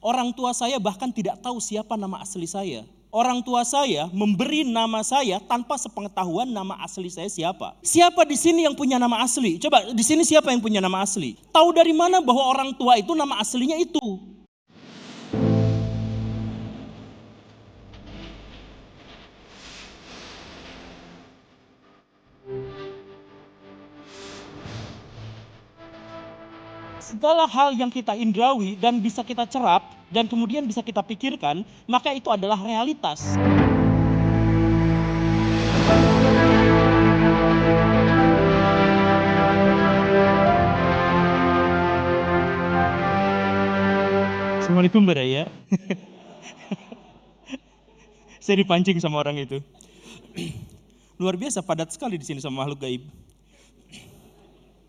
Orang tua saya bahkan tidak tahu siapa nama asli saya. Orang tua saya memberi nama saya tanpa sepengetahuan nama asli saya siapa. Siapa di sini yang punya nama asli? Coba di sini siapa yang punya nama asli? Tahu dari mana bahwa orang tua itu nama aslinya itu? Segala hal yang kita indrawi dan bisa kita cerap dan kemudian bisa kita pikirkan, maka itu adalah realitas. Assalamualaikum Baraya. Saya dipancing sama orang itu. Luar biasa padat sekali di sini sama makhluk gaib.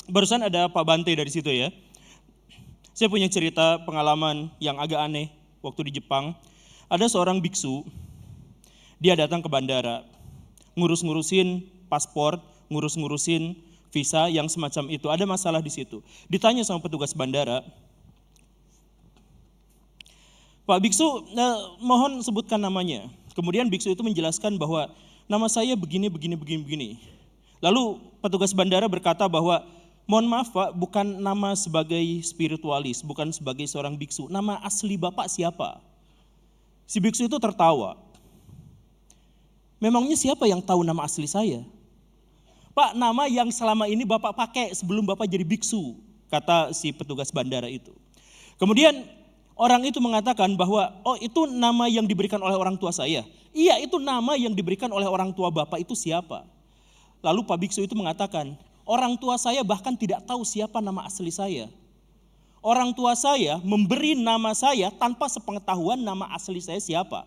Barusan ada Pak Bante dari situ ya. Saya punya cerita pengalaman yang agak aneh waktu di Jepang. Ada seorang biksu, dia datang ke bandara, ngurus-ngurusin paspor, ngurus-ngurusin visa yang semacam itu. Ada masalah di situ. Ditanya sama petugas bandara, Pak biksu, mohon sebutkan namanya. Kemudian biksu itu menjelaskan bahwa nama saya begini. Lalu petugas bandara berkata bahwa mohon maaf Pak, bukan nama sebagai spiritualis, bukan sebagai seorang biksu. Nama asli Bapak siapa? Si biksu itu tertawa. Memangnya siapa yang tahu nama asli saya? Pak, nama yang selama ini Bapak pakai sebelum Bapak jadi biksu, kata si petugas bandara itu. Kemudian orang itu mengatakan bahwa, oh itu nama yang diberikan oleh orang tua saya. Iya, itu nama yang diberikan oleh orang tua Bapak itu siapa? Lalu Pak biksu itu mengatakan, orang tua saya bahkan tidak tahu siapa nama asli saya. Orang tua saya memberi nama saya tanpa sepengetahuan nama asli saya siapa.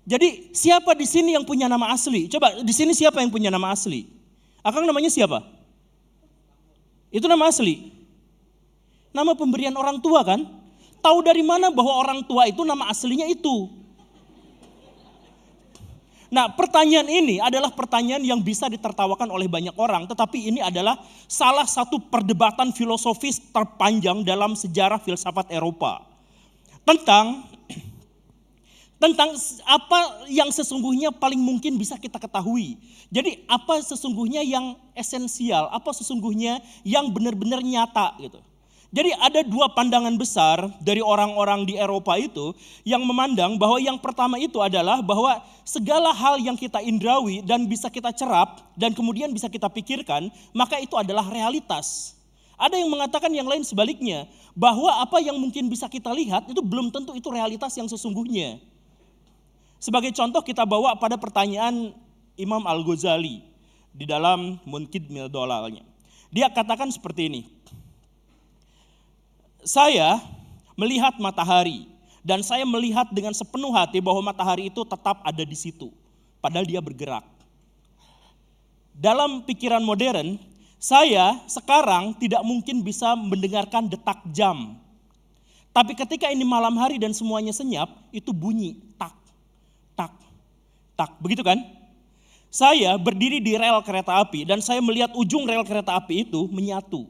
Jadi siapa di sini yang punya nama asli? Coba di sini siapa yang punya nama asli? Akang namanya siapa? Itu nama asli. Nama pemberian orang tua kan? Tahu dari mana bahwa orang tua itu nama aslinya itu? Nah, pertanyaan ini adalah pertanyaan yang bisa ditertawakan oleh banyak orang, tetapi ini adalah salah satu perdebatan filosofis terpanjang dalam sejarah filsafat Eropa. Tentang apa yang sesungguhnya paling mungkin bisa kita ketahui. Jadi apa sesungguhnya yang esensial, apa sesungguhnya yang benar-benar nyata gitu. Jadi ada dua pandangan besar dari orang-orang di Eropa itu yang memandang bahwa yang pertama itu adalah bahwa segala hal yang kita indrawi dan bisa kita cerap dan kemudian bisa kita pikirkan, maka itu adalah realitas. Ada yang mengatakan yang lain sebaliknya, bahwa apa yang mungkin bisa kita lihat itu belum tentu itu realitas yang sesungguhnya. Sebagai contoh kita bawa pada pertanyaan Imam Al-Ghazali di dalam Munqidh min Dhalalnya. Dia katakan seperti ini. Saya melihat matahari dan saya melihat dengan sepenuh hati bahwa matahari itu tetap ada di situ, padahal dia bergerak. Dalam pikiran modern, saya sekarang tidak mungkin bisa mendengarkan detak jam. Tapi ketika ini malam hari dan semuanya senyap, itu bunyi tak, tak, tak, begitu kan? Saya berdiri di rel kereta api dan saya melihat ujung rel kereta api itu menyatu.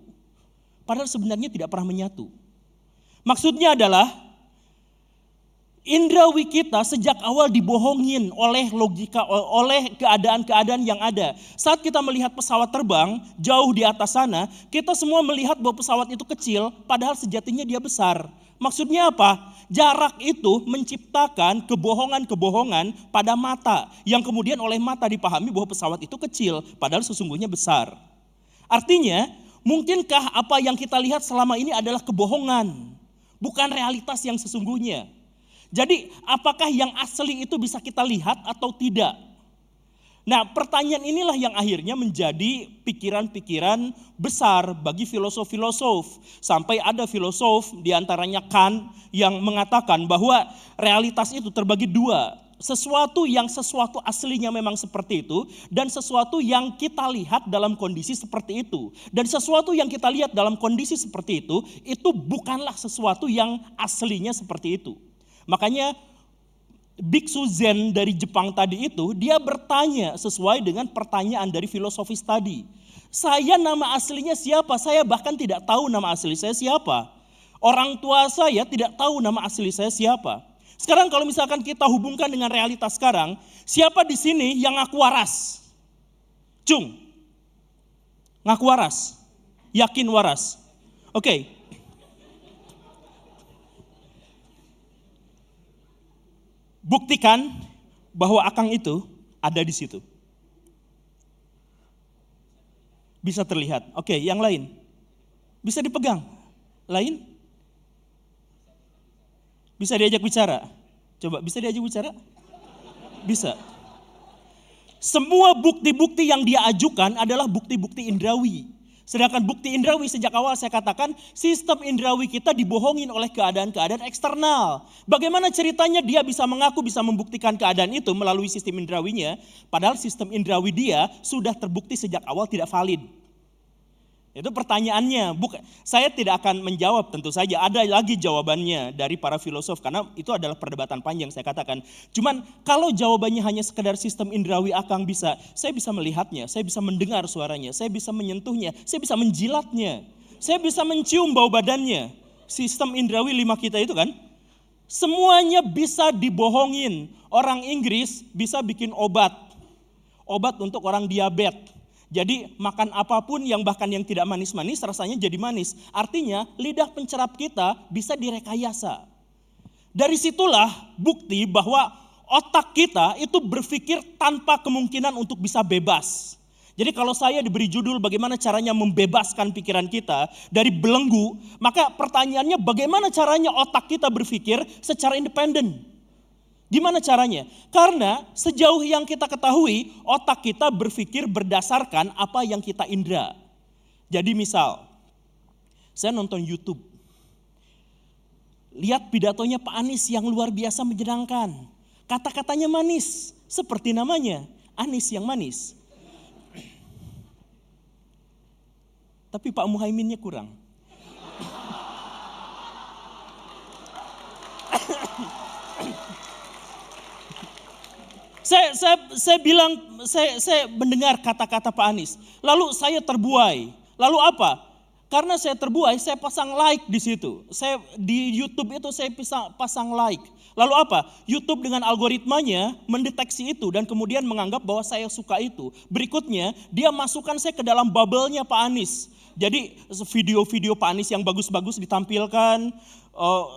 Padahal sebenarnya tidak pernah menyatu. Maksudnya adalah indrawi kita sejak awal dibohongin oleh logika, oleh keadaan-keadaan yang ada. Saat kita melihat pesawat terbang jauh di atas sana, kita semua melihat bahwa pesawat itu kecil, padahal sejatinya dia besar. Maksudnya apa? Jarak itu menciptakan kebohongan-kebohongan pada mata, yang kemudian oleh mata dipahami bahwa pesawat itu kecil, padahal sesungguhnya besar. Artinya, mungkinkah apa yang kita lihat selama ini adalah kebohongan? Bukan realitas yang sesungguhnya. Jadi apakah yang asli itu bisa kita lihat atau tidak? Nah, pertanyaan inilah yang akhirnya menjadi pikiran-pikiran besar bagi filosof-filosof. Sampai ada filosof diantaranya Kant yang mengatakan bahwa realitas itu terbagi dua. Sesuatu aslinya memang seperti itu dan sesuatu yang kita lihat dalam kondisi seperti itu. Dan sesuatu yang kita lihat dalam kondisi seperti itu bukanlah sesuatu yang aslinya seperti itu. Makanya biksu Zen dari Jepang tadi itu dia bertanya sesuai dengan pertanyaan dari filosofis tadi. Saya nama aslinya siapa? Saya bahkan tidak tahu nama asli saya siapa. Orang tua saya tidak tahu nama asli saya siapa. Sekarang kalau misalkan kita hubungkan dengan realitas sekarang, siapa di sini yang ngaku waras? Cung, ngaku waras? Yakin waras? Oke. Buktikan bahwa Akang itu ada di situ. Bisa terlihat. Oke, yang lain? Bisa dipegang? Lain? Bisa diajak bicara? Coba, bisa diajak bicara? Bisa. Semua bukti-bukti yang dia ajukan adalah bukti-bukti indrawi. Sedangkan bukti indrawi sejak awal saya katakan sistem indrawi kita dibohongin oleh keadaan-keadaan eksternal. Bagaimana ceritanya dia bisa mengaku bisa membuktikan keadaan itu melalui sistem indrawinya, padahal sistem indrawi dia sudah terbukti sejak awal tidak valid. Itu pertanyaannya. Saya tidak akan menjawab, tentu saja ada lagi jawabannya dari para filosof karena itu adalah perdebatan panjang saya katakan. Cuman kalau jawabannya hanya sekedar sistem indrawi Akang bisa, saya bisa melihatnya, saya bisa mendengar suaranya, saya bisa menyentuhnya, saya bisa menjilatnya, saya bisa mencium bau badannya. Sistem indrawi 5 kita itu kan, semuanya bisa dibohongin. Orang Inggris bisa bikin obat untuk orang diabetes. Jadi makan apapun yang bahkan yang tidak manis-manis rasanya jadi manis. Artinya lidah pencerap kita bisa direkayasa. Dari situlah bukti bahwa otak kita itu berpikir tanpa kemungkinan untuk bisa bebas. Jadi kalau saya diberi judul bagaimana caranya membebaskan pikiran kita dari belenggu, maka pertanyaannya bagaimana caranya otak kita berpikir secara independen. Gimana caranya? Karena sejauh yang kita ketahui, otak kita berpikir berdasarkan apa yang kita indra. Jadi misal, saya nonton YouTube. Lihat pidatonya Pak Anies yang luar biasa menyenangkan. Kata-katanya manis, seperti namanya, Anies yang manis. Tapi Pak Muhaiminnya kurang. Saya mendengar kata-kata Pak Anies. Lalu saya terbuai. Lalu apa? Karena saya terbuai, saya pasang like di situ. Saya di YouTube itu saya pasang like. Lalu apa? YouTube dengan algoritmanya mendeteksi itu dan kemudian menganggap bahwa saya suka itu. Berikutnya, dia masukkan saya ke dalam bubble-nya Pak Anies. Jadi video-video Pak Anies yang bagus-bagus ditampilkan,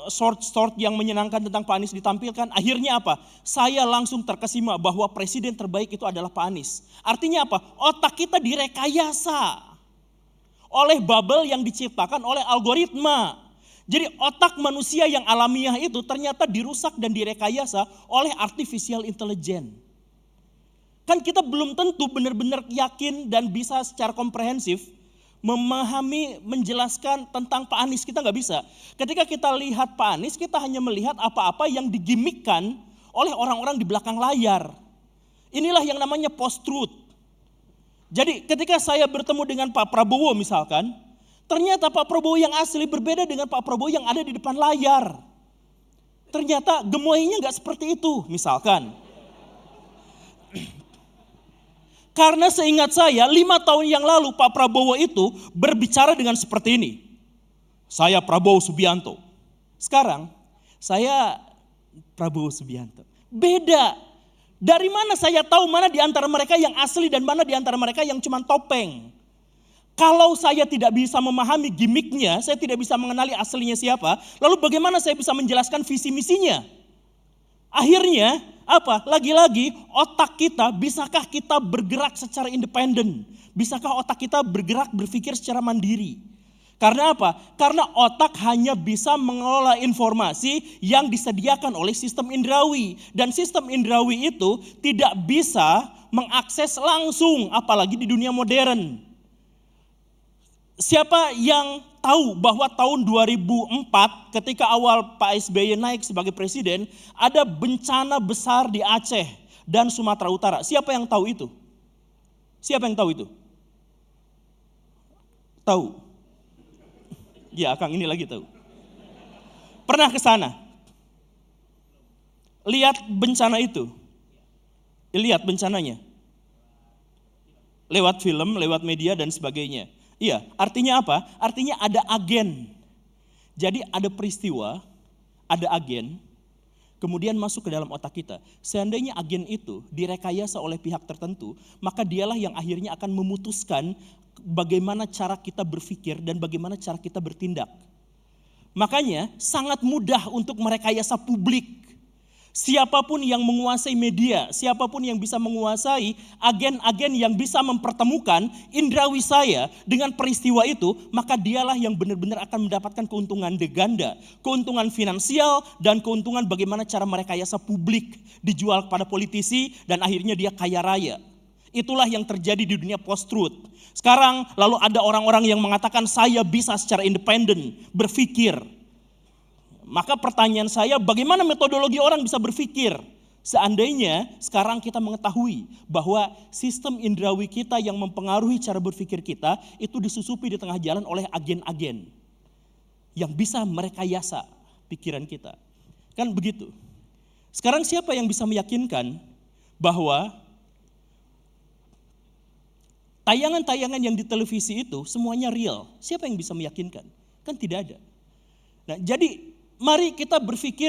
short yang menyenangkan tentang Pak Anies ditampilkan. Akhirnya apa? Saya langsung terkesima bahwa presiden terbaik itu adalah Pak Anies. Artinya apa? Otak kita direkayasa oleh bubble yang diciptakan oleh algoritma. Jadi otak manusia yang alamiah itu ternyata dirusak dan direkayasa oleh artificial intelligence. Kan kita belum tentu benar-benar yakin dan bisa secara komprehensif memahami, menjelaskan tentang Pak Anies, kita nggak bisa. Ketika kita lihat Pak Anies, kita hanya melihat apa-apa yang digimikkan oleh orang-orang di belakang layar. Inilah yang namanya post-truth. Jadi ketika saya bertemu dengan Pak Prabowo misalkan, ternyata Pak Prabowo yang asli berbeda dengan Pak Prabowo yang ada di depan layar. Ternyata gemoynya nggak seperti itu misalkan. Karena seingat saya 5 tahun yang lalu Pak Prabowo itu berbicara dengan seperti ini. Saya Prabowo Subianto. Sekarang saya Prabowo Subianto. Beda. Dari mana saya tahu mana di antara mereka yang asli dan mana di antara mereka yang cuma topeng. Kalau saya tidak bisa memahami gimmicknya, saya tidak bisa mengenali aslinya siapa. Lalu bagaimana saya bisa menjelaskan visi misinya? Akhirnya apa? Lagi-lagi otak kita, bisakah kita bergerak secara independen? Bisakah otak kita bergerak berpikir secara mandiri? Karena apa? Karena otak hanya bisa mengelola informasi yang disediakan oleh sistem indrawi. Dan sistem indrawi itu tidak bisa mengakses langsung, apalagi di dunia modern. Siapa yang tahu bahwa tahun 2004 ketika awal Pak SBY naik sebagai presiden, ada bencana besar di Aceh dan Sumatera Utara. Siapa yang tahu itu? Siapa yang tahu itu? Tahu? Ya, Kang ini lagi tahu. Pernah ke sana? Lihat bencana itu? Lihat bencananya? Lewat film, lewat media dan sebagainya. Iya, artinya apa? Artinya ada agen. Jadi ada peristiwa, ada agen, kemudian masuk ke dalam otak kita. Seandainya agen itu direkayasa oleh pihak tertentu, maka dialah yang akhirnya akan memutuskan bagaimana cara kita berpikir dan bagaimana cara kita bertindak. Makanya sangat mudah untuk merekayasa publik. Siapapun yang menguasai media, siapapun yang bisa menguasai agen-agen yang bisa mempertemukan indrawi saya dengan peristiwa itu, maka dialah yang benar-benar akan mendapatkan keuntungan ganda, keuntungan finansial dan keuntungan bagaimana cara merekayasa publik, dijual kepada politisi dan akhirnya dia kaya raya. Itulah yang terjadi di dunia post-truth. Sekarang lalu ada orang-orang yang mengatakan saya bisa secara independen berpikir. Maka pertanyaan saya, bagaimana metodologi orang bisa berpikir? Seandainya sekarang kita mengetahui bahwa sistem indrawi kita yang mempengaruhi cara berpikir kita itu disusupi di tengah jalan oleh agen-agen yang bisa merekayasa pikiran kita. Kan begitu. Sekarang siapa yang bisa meyakinkan bahwa tayangan-tayangan yang di televisi itu semuanya real? Siapa yang bisa meyakinkan? Kan tidak ada. Nah, jadi mari kita berpikir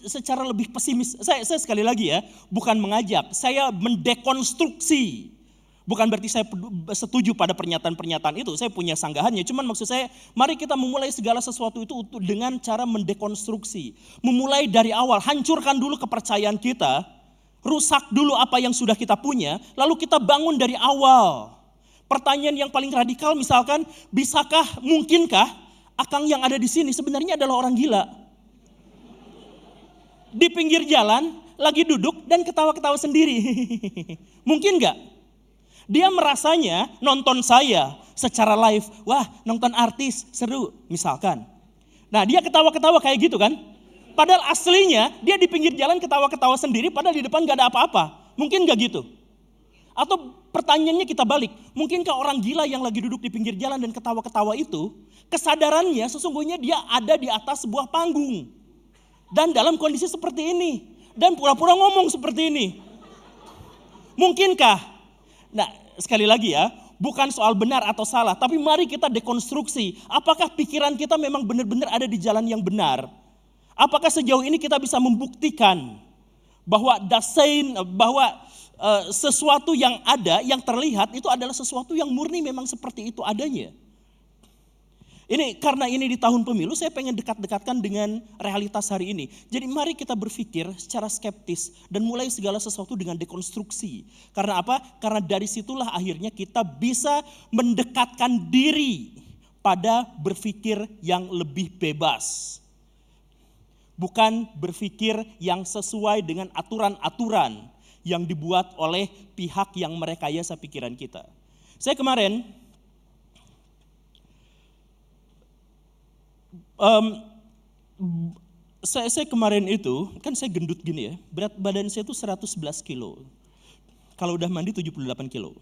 secara lebih pesimis. Saya sekali lagi ya, bukan mengajak, saya mendekonstruksi. Bukan berarti saya setuju pada pernyataan-pernyataan itu, saya punya sanggahannya. Cuman maksud saya, mari kita memulai segala sesuatu itu dengan cara mendekonstruksi. Memulai dari awal, hancurkan dulu kepercayaan kita, rusak dulu apa yang sudah kita punya, lalu kita bangun dari awal. Pertanyaan yang paling radikal misalkan, mungkinkah Akang yang ada di sini sebenarnya adalah orang gila? Di pinggir jalan, lagi duduk dan ketawa-ketawa sendiri. Mungkin gak? Dia merasanya nonton saya secara live, wah nonton artis seru misalkan. Nah dia ketawa-ketawa kayak gitu kan. Padahal aslinya dia di pinggir jalan ketawa-ketawa sendiri padahal di depan gak ada apa-apa. Mungkin gak gitu? Atau pertanyaannya kita balik, mungkinkah orang gila yang lagi duduk di pinggir jalan dan ketawa-ketawa itu, kesadarannya sesungguhnya dia ada di atas sebuah panggung. Dan dalam kondisi seperti ini. Dan pura-pura ngomong seperti ini. Mungkinkah? Nah sekali lagi ya, bukan soal benar atau salah. Tapi mari kita dekonstruksi. Apakah pikiran kita memang benar-benar ada di jalan yang benar? Apakah sejauh ini kita bisa membuktikan bahwa sesuatu yang ada, yang terlihat itu adalah sesuatu yang murni memang seperti itu adanya. Karena ini di tahun pemilu, saya pengen dekat-dekatkan dengan realitas hari ini. Jadi mari kita berpikir secara skeptis dan mulai segala sesuatu dengan dekonstruksi. Karena apa? Karena dari situlah akhirnya kita bisa mendekatkan diri pada berpikir yang lebih bebas. Bukan berpikir yang sesuai dengan aturan-aturan yang dibuat oleh pihak yang merekayasa pikiran kita. Saya kemarin saya kemarin itu, kan saya gendut gini ya, berat badan saya itu 111 kilo. Kalau udah mandi 78 kilo.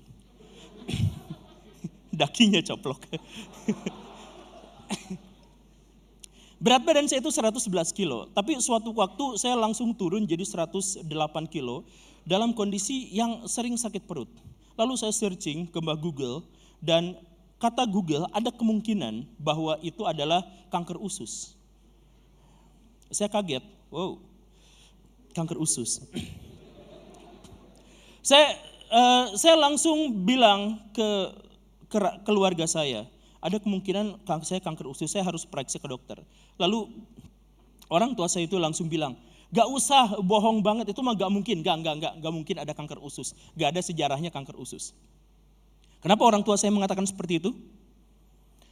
Dakinya coplok. Berat badan saya itu 111 kilo, tapi suatu waktu saya langsung turun jadi 108 kilo dalam kondisi yang sering sakit perut. Lalu saya searching ke Google dan kata Google ada kemungkinan bahwa itu adalah kanker usus. Saya kaget, wow, kanker usus. Saya langsung bilang ke keluarga saya, ada kemungkinan saya kanker usus, saya harus periksa ke dokter. Lalu orang tua saya itu langsung bilang, gak usah bohong banget, itu mah gak mungkin, gak mungkin ada kanker usus. Gak ada sejarahnya kanker usus. Kenapa orang tua saya mengatakan seperti itu?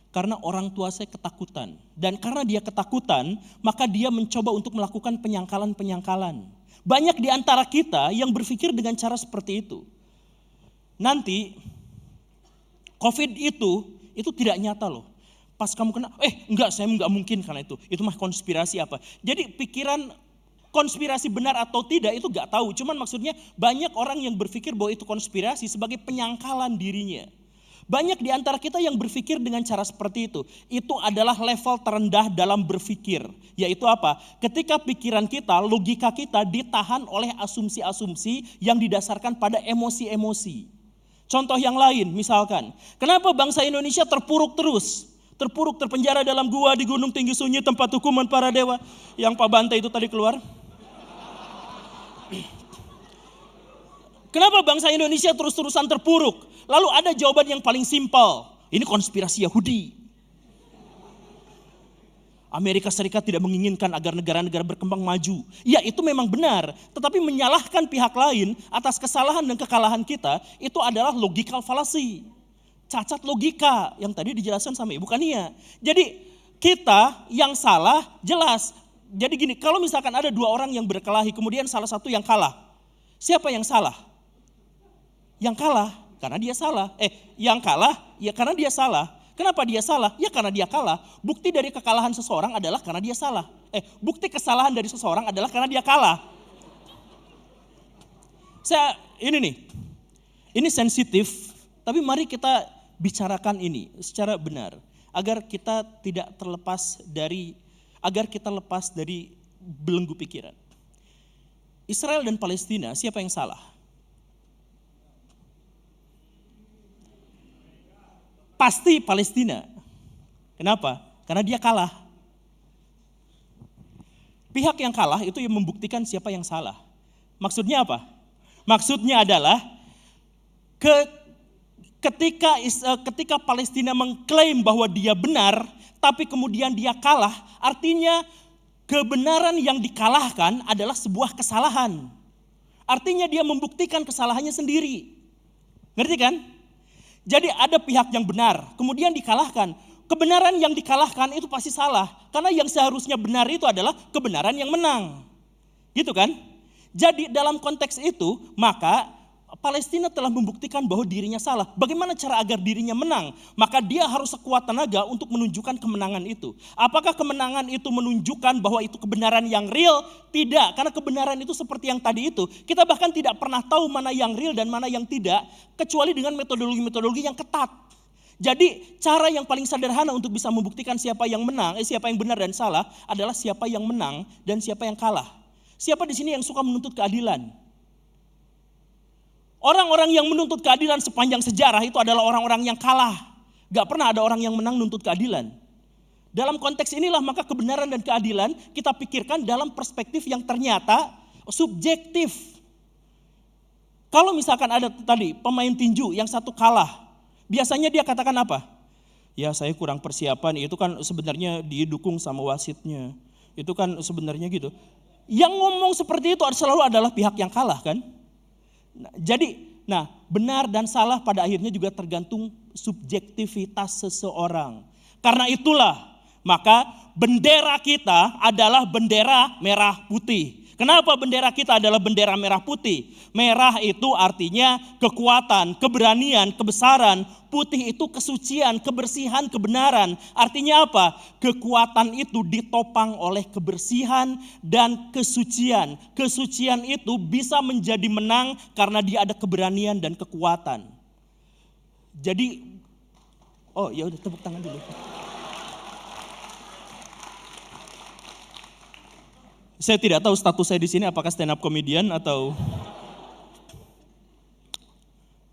Karena orang tua saya ketakutan. Dan karena dia ketakutan, maka dia mencoba untuk melakukan penyangkalan-penyangkalan. Banyak di antara kita yang berpikir dengan cara seperti itu. Nanti, COVID itu tidak nyata loh. Pas kamu kena, enggak, saya enggak mungkin karena itu mah konspirasi apa. Jadi pikiran konspirasi benar atau tidak itu gak tahu. Cuman maksudnya banyak orang yang berpikir bahwa itu konspirasi sebagai penyangkalan dirinya. Banyak di antara kita yang berpikir dengan cara seperti itu. Itu adalah level terendah dalam berpikir. Yaitu apa? Ketika pikiran kita, logika kita ditahan oleh asumsi-asumsi yang didasarkan pada emosi-emosi. Contoh yang lain misalkan, kenapa bangsa Indonesia terpuruk terus? Terpuruk, terpenjara dalam gua di gunung tinggi sunyi tempat hukuman para dewa. Yang Pak Bante itu tadi keluar. Kenapa bangsa Indonesia terus-terusan terpuruk? Lalu ada jawaban yang paling simpel. Ini konspirasi Yahudi. Amerika Serikat tidak menginginkan agar negara-negara berkembang maju. Ya, itu memang benar. Tetapi menyalahkan pihak lain atas kesalahan dan kekalahan kita, itu adalah logical fallacy. Cacat logika yang tadi dijelaskan sama Ibu Kania. Jadi kita yang salah jelas. Jadi gini, kalau misalkan ada dua orang yang berkelahi, kemudian salah satu yang kalah. Siapa yang salah? Yang kalah, karena dia salah. Yang kalah, ya karena dia salah. Kenapa dia salah? Ya karena dia kalah. Bukti dari kekalahan seseorang adalah karena dia salah. Bukti kesalahan dari seseorang adalah karena dia kalah. Ini sensitif, tapi mari kita bicarakan ini secara benar. Agar kita lepas dari belenggu pikiran. Israel dan Palestina, siapa yang salah? Pasti Palestina. Kenapa? Karena dia kalah. Pihak yang kalah itu yang membuktikan siapa yang salah. Maksudnya apa? Maksudnya adalah ketika Palestina mengklaim bahwa dia benar, tapi kemudian dia kalah, artinya kebenaran yang dikalahkan adalah sebuah kesalahan. Artinya dia membuktikan kesalahannya sendiri. Ngerti kan? Jadi ada pihak yang benar, kemudian dikalahkan. Kebenaran yang dikalahkan itu pasti salah. Karena yang seharusnya benar itu adalah kebenaran yang menang. Gitu kan? Jadi dalam konteks itu, maka Palestina telah membuktikan bahwa dirinya salah. Bagaimana cara agar dirinya menang? Maka dia harus sekuat tenaga untuk menunjukkan kemenangan itu. Apakah kemenangan itu menunjukkan bahwa itu kebenaran yang real? Tidak, karena kebenaran itu seperti yang tadi itu. Kita bahkan tidak pernah tahu mana yang real dan mana yang tidak, kecuali dengan metodologi-metodologi yang ketat. Jadi cara yang paling sederhana untuk bisa membuktikan siapa yang menang, siapa yang benar dan salah adalah siapa yang menang dan siapa yang kalah. Siapa di sini yang suka menuntut keadilan? Orang-orang yang menuntut keadilan sepanjang sejarah itu adalah orang-orang yang kalah. Gak pernah ada orang yang menang menuntut keadilan. Dalam konteks inilah maka kebenaran dan keadilan kita pikirkan dalam perspektif yang ternyata subjektif. Kalau misalkan ada tadi pemain tinju yang satu kalah, biasanya dia katakan apa? Ya saya kurang persiapan, itu kan sebenarnya didukung sama wasitnya. Itu kan sebenarnya gitu. Yang ngomong seperti itu selalu adalah pihak yang kalah kan? Benar dan salah pada akhirnya juga tergantung subjektivitas seseorang. Karena itulah, maka bendera kita adalah bendera merah putih. Kenapa bendera kita adalah bendera merah putih? Merah itu artinya kekuatan, keberanian, kebesaran. Putih itu kesucian, kebersihan, kebenaran. Artinya apa? Kekuatan itu ditopang oleh kebersihan dan kesucian. Kesucian itu bisa menjadi menang karena dia ada keberanian dan kekuatan. Jadi, ya udah tepuk tangan dulu. Saya tidak tahu status saya di sini apakah stand up comedian atau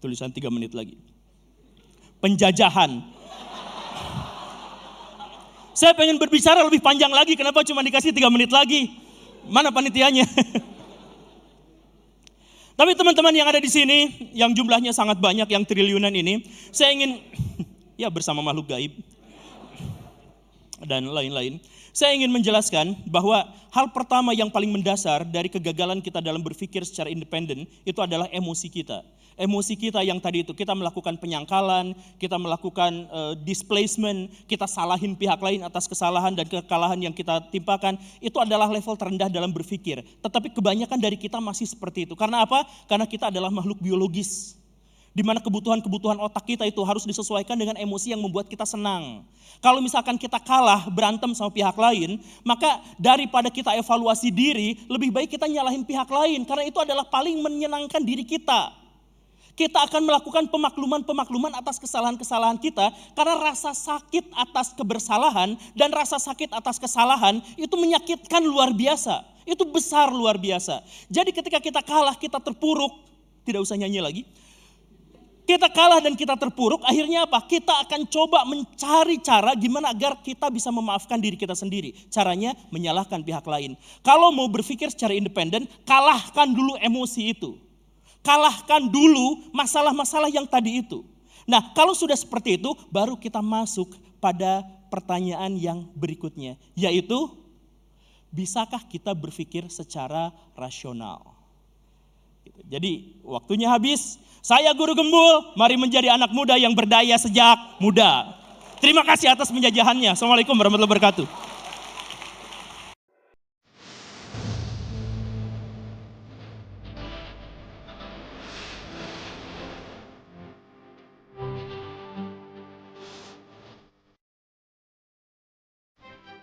tulisan 3 menit lagi. Penjajahan. Saya pengen berbicara lebih panjang lagi, kenapa cuma dikasih 3 menit lagi? Mana panitianya? Tapi teman-teman yang ada di sini, yang jumlahnya sangat banyak, yang triliunan ini, saya ingin, ya bersama makhluk gaib dan lain-lain. Saya ingin menjelaskan bahwa hal pertama yang paling mendasar dari kegagalan kita dalam berpikir secara independen itu adalah emosi kita. Emosi kita yang tadi itu kita melakukan penyangkalan, kita melakukan displacement, kita salahin pihak lain atas kesalahan dan kekalahan yang kita timpakan. Itu adalah level terendah dalam berpikir. Tetapi kebanyakan dari kita masih seperti itu. Karena apa? Karena kita adalah makhluk biologis. Di mana kebutuhan-kebutuhan otak kita itu harus disesuaikan dengan emosi yang membuat kita senang. Kalau misalkan kita kalah berantem sama pihak lain, maka daripada kita evaluasi diri, lebih baik kita nyalahin pihak lain. Karena itu adalah paling menyenangkan diri kita. Kita akan melakukan pemakluman atas kesalahan-kesalahan kita. Karena rasa sakit atas kebersalahan dan rasa sakit atas kesalahan itu menyakitkan luar biasa. Itu besar luar biasa. Jadi ketika kita kalah, kita terpuruk. Tidak usah nyanyi lagi. Kita kalah dan kita terpuruk, akhirnya apa? Kita akan coba mencari cara gimana agar kita bisa memaafkan diri kita sendiri. Caranya menyalahkan pihak lain. Kalau mau berpikir secara independen, kalahkan dulu emosi itu. Kalahkan dulu masalah-masalah yang tadi itu. Nah, kalau sudah seperti itu, baru kita masuk pada pertanyaan yang berikutnya, yaitu bisakah kita berpikir secara rasional? Jadi waktunya habis. Saya Guru Gembul, mari menjadi anak muda yang berdaya sejak muda. Terima kasih atas penjajahannya. Assalamualaikum warahmatullahi wabarakatuh.